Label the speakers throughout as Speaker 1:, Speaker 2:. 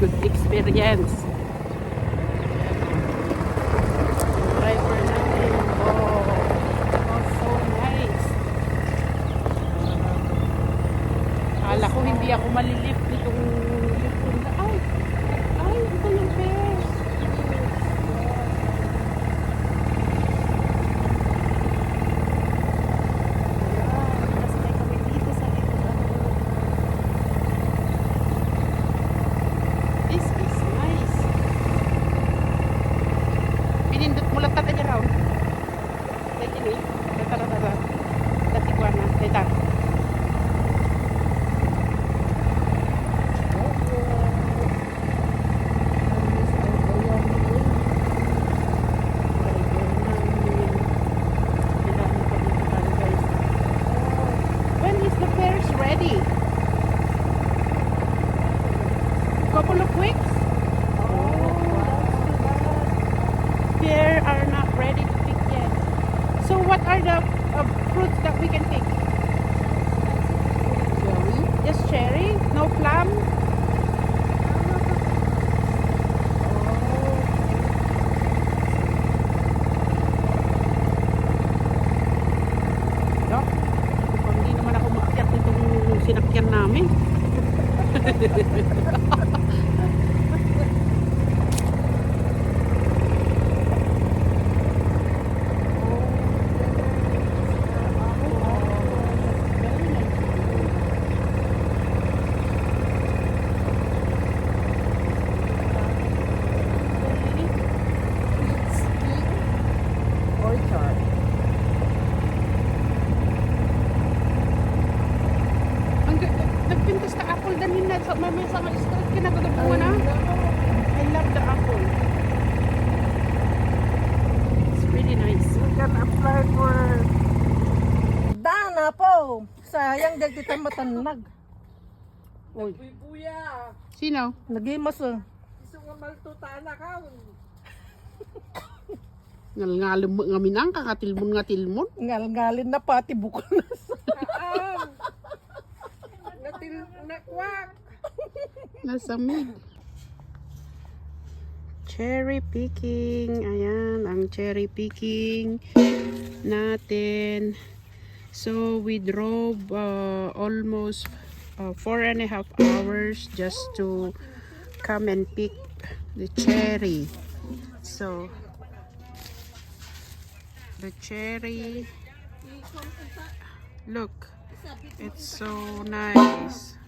Speaker 1: good experience. Driver natin. Oh, so nice. Akala ko hindi ako malilift nitong lift na. Ay, ito yung best. Couple of weeks? Pear are not ready to pick yet. So what are the fruits that we can pick? Cherry. Just cherry? No plum? No? Hindi naman ako maakyat nitong sinakyan namin. Nagpintas ka apple dalhin na sa may sa street kinagadabuhan na. I love the apple. It's really nice.
Speaker 2: You can apply for Dana po. Sayang dahil kita matanag. Uy,
Speaker 3: Buya,
Speaker 1: Sino?
Speaker 2: nagimas oh.
Speaker 3: gusto nga maltutana ka.
Speaker 1: Ngalngalim mo nga minang kakatilmon nga tilmon.
Speaker 2: Ngal-ngalin na pati bukol na sa.
Speaker 3: Nakwak.
Speaker 1: Nasamig. Cherry picking. Ayan, ang cherry picking natin. So, we drove almost 4.5 hours just to come and pick the cherry. So, the cherry, look, it's so nice.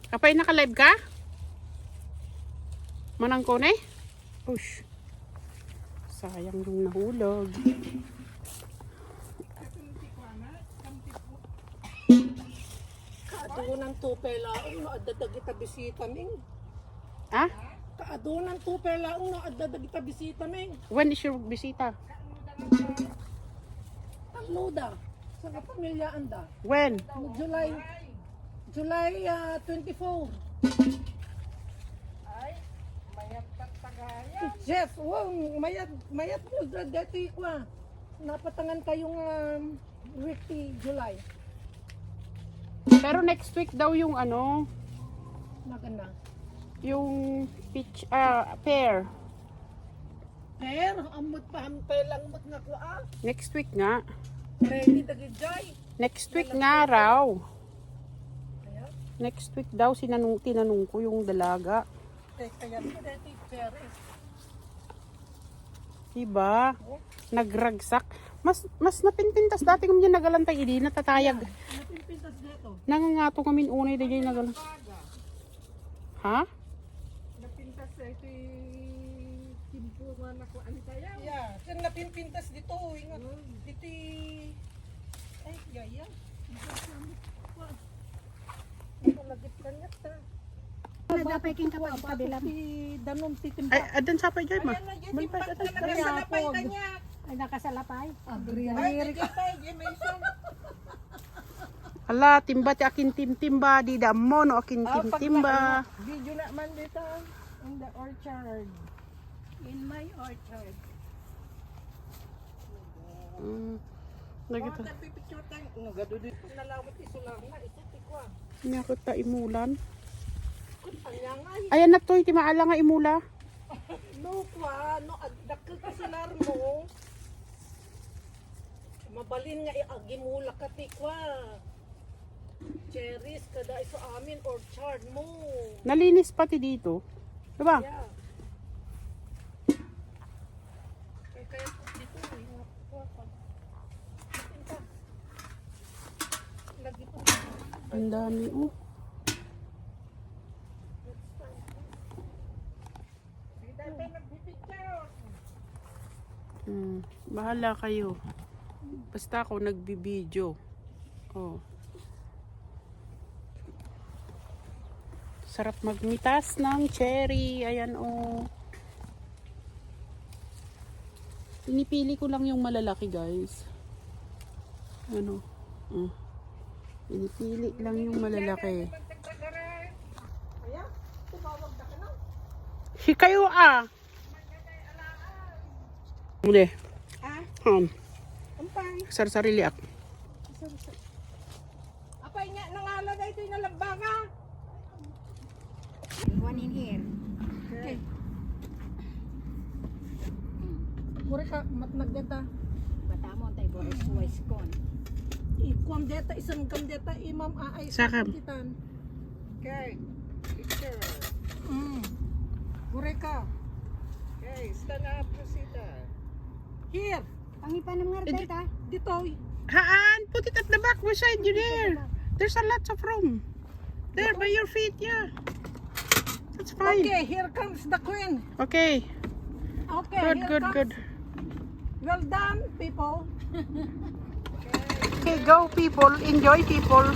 Speaker 1: Kapay naka-live ka? Manang kone? Push. Sayang yung nahulog.
Speaker 2: Kaadunan tupe laong no addadag kita bisita ming.
Speaker 1: Ah?
Speaker 2: Kaadunan tupe laong no addadag kita bisita ming.
Speaker 1: When is your bisita?
Speaker 2: Ang luda sa kapamilya anda.
Speaker 1: When?
Speaker 2: July 24.
Speaker 3: Mayat ka tagaya.
Speaker 2: Jeff, wow, mayat mo dati ko. Napatangan kayong weekly July.
Speaker 1: Pero next week daw yung ano,
Speaker 2: Maganda.
Speaker 1: yung peach, pear.
Speaker 2: Pero amot pa hampay lang mat nga ko
Speaker 1: Next week nga.
Speaker 2: Ready dagi jay.
Speaker 1: Next week nga raw.
Speaker 2: Kaya
Speaker 1: Next week daw tinanong ko yung dalaga.
Speaker 2: kaya dati cherry.
Speaker 1: Diba? Nagragsak. Mas napinpintas dati kung niya nagalantay hindi natatayag.
Speaker 2: Napinpintas dito.
Speaker 1: Nangangato kami unay dahil nagalang. Ha?
Speaker 3: Napintas sa ito timpuan ako antayaw.
Speaker 2: Yeah, kan napinpintas dito, ingat. Dito ay gaya. Malagit kanya ta.
Speaker 4: Nagpapaking ka pa sa kabila.
Speaker 2: Si Danom si Timpa.
Speaker 1: Ay, adan sa pa dyan ma.
Speaker 2: Malipad atas
Speaker 3: Nakasalapay kanya.
Speaker 4: Ay, nakasalapay.
Speaker 2: Agri.
Speaker 3: Ay, digitay, dimension.
Speaker 1: Ala, timba ti akin timba di damo no akin timba.
Speaker 3: Video na man dito in the orchard. In my orchard.
Speaker 1: Nagita.
Speaker 2: Bakit pipicture tayo? Nagadudu. Nalawat iso lang na. Ito ko.
Speaker 1: Nyakot ta imulan.
Speaker 2: Kung panyangay.
Speaker 1: Ayan na to'y, timaala nga imula.
Speaker 2: No kwa. No, dakil ka silar mo. Mabalin nga iagimula ka tikwa. Cherries kada iso amin orchard mo.
Speaker 1: Nalinis pati dito. Diba?
Speaker 2: Yeah. Kaya dito lagi po.
Speaker 1: Ang dami oh. Bahala kayo. Basta ako nagbibideo. Oh. Sarap magmitas ng cherry. Ayan oh. Pinipili ko lang yung malalaki guys. Ano? Pinipili lang yung malalaki.
Speaker 2: Kaya, tumawag na ka na.
Speaker 1: Si kayo ah. Muli.
Speaker 2: Ah,
Speaker 3: Ampay.
Speaker 1: Sarsarili ak.
Speaker 3: Apay nga nangalagay ito yung nalabanga.
Speaker 4: One in here.
Speaker 3: Okay. Mura ka, matnagdeta.
Speaker 4: Batamon tayo Boris Wise Con.
Speaker 2: ikuam deta isang kam deta imam aay
Speaker 1: Sakam.
Speaker 2: titan.
Speaker 3: Okay. Picture.
Speaker 2: Mura ka.
Speaker 3: Okay, stand up, Rosita.
Speaker 2: Here,
Speaker 4: Pangipanam nga rin ta.
Speaker 2: dito.
Speaker 1: Haan, put it at the back beside you there. There's a lot of room. There by your feet, yeah. That's fine.
Speaker 2: Okay, here comes the queen.
Speaker 1: Okay.
Speaker 2: Okay,
Speaker 1: Good,
Speaker 2: here
Speaker 1: good,
Speaker 2: comes.
Speaker 1: good.
Speaker 2: Well done, people.
Speaker 1: Okay, go people. Enjoy people.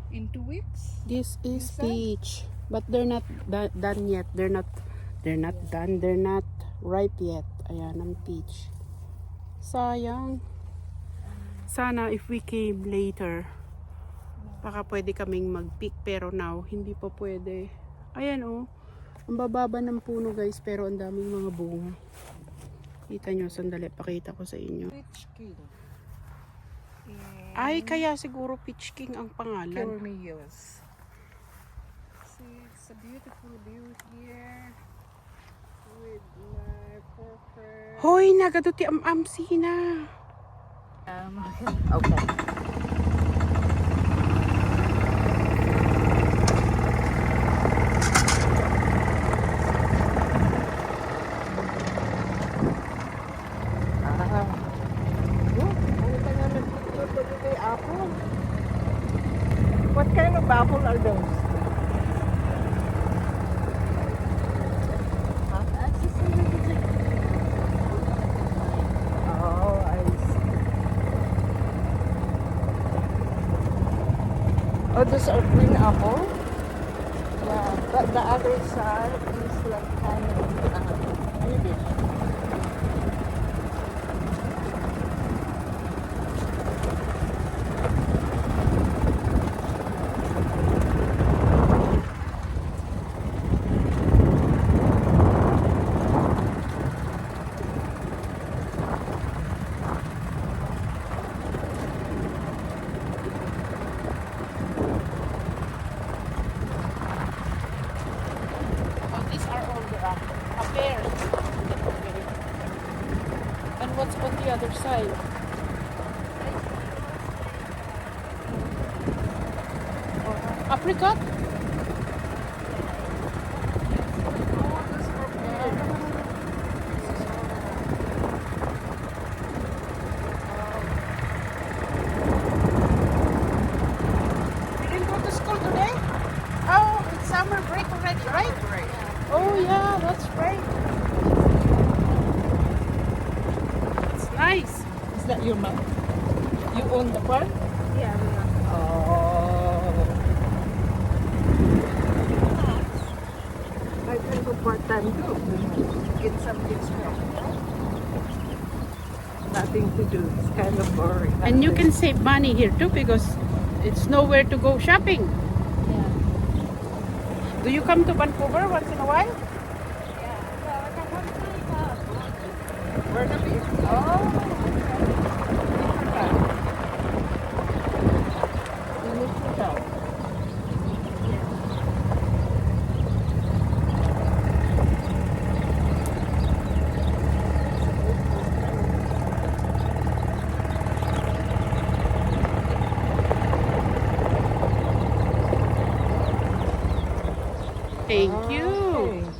Speaker 2: In 2 weeks.
Speaker 1: This is peach, but they're not done yet. They're not done. They're not ripe yet. Ayan ang peach. Sayang. Sana if we came later, baka pwede kaming mag-pick, pero now hindi pa pwede. Ayan oh. Ang bababa ng puno guys, pero ang daming mga bunga. Kita nyo, sandali, pakita ko sa inyo.
Speaker 2: Rich king.
Speaker 1: Ay, kaya siguro Peach King ang pangalan.
Speaker 2: Cornelius. See, it's a beautiful view here. With my perfect.
Speaker 1: Hoy, nagaduti am-amsina.
Speaker 2: Okay. What kind of apple are those? Oh, I see. Oh, those are green apple? Yeah, but the other side is like kind of reddish.
Speaker 1: Oh, these are all the pears. And what's on the other side? Apricot? You didn't go to school today? Oh, it's summer break already, right? Oh yeah, that's right. It's nice.
Speaker 2: Is that your mom? You own the farm?
Speaker 4: Yeah, we are.
Speaker 2: Oh. I can go part-time too. Get some extra. Nothing to do. It's kind of boring.
Speaker 1: And you can save money here too because it's nowhere to go shopping.
Speaker 4: Yeah.
Speaker 1: Do you come to Vancouver once in a while?
Speaker 3: Burnaby?
Speaker 2: Oh, Inisita.
Speaker 1: Thank you.
Speaker 2: Okay.